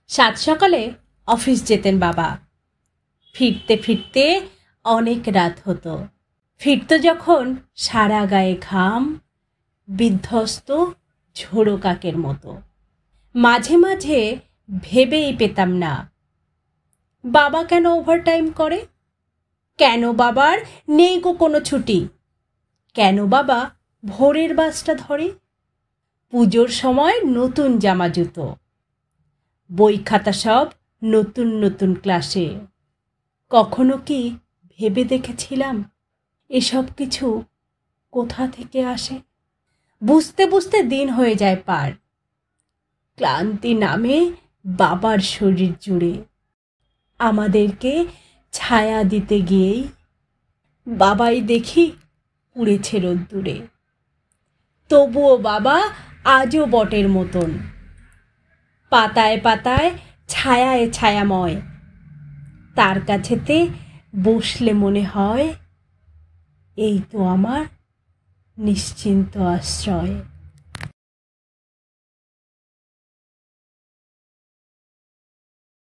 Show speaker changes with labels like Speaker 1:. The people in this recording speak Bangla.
Speaker 1: সাত সকালে অফিস যেতেন বাবা। ফিরতে ফিরতে অনেক রাত হতো। ফিরত যখন সারা গায়ে ঘাম, বিধ্বস্ত ঝোড়ো কাকের মতো। মাঝে মাঝে ভেবেই পেতাম না বাবা কেন ওভারটাইম করে, কেন বাবার নেই গো কোনো ছুটি, কেন বাবা ভোরের বাসটা ধরে। পুজোর সময় নতুন জামা জুতো, বই খাতা সব নতুন নতুন ক্লাসে। কখনো কি ভেবে দেখেছিলাম এসব কিছু কোথা থেকে আসে? বুঝতে বুঝতে দিন হয়ে যায় পার, ক্লান্তি নামে বাবার শরীর জুড়ে। আমাদেরকে ছায়া দিতে গিয়েই বাবাই দেখি উড়েছে রোদ্দুরে। তবুও বাবা আজও বটের মতন, পাতায় পাতায় ছায়ায় ছায়াময়। তার কাছেতে বসলে মনে হয় এই তো আমার নিশ্চিন্ত আশ্রয়।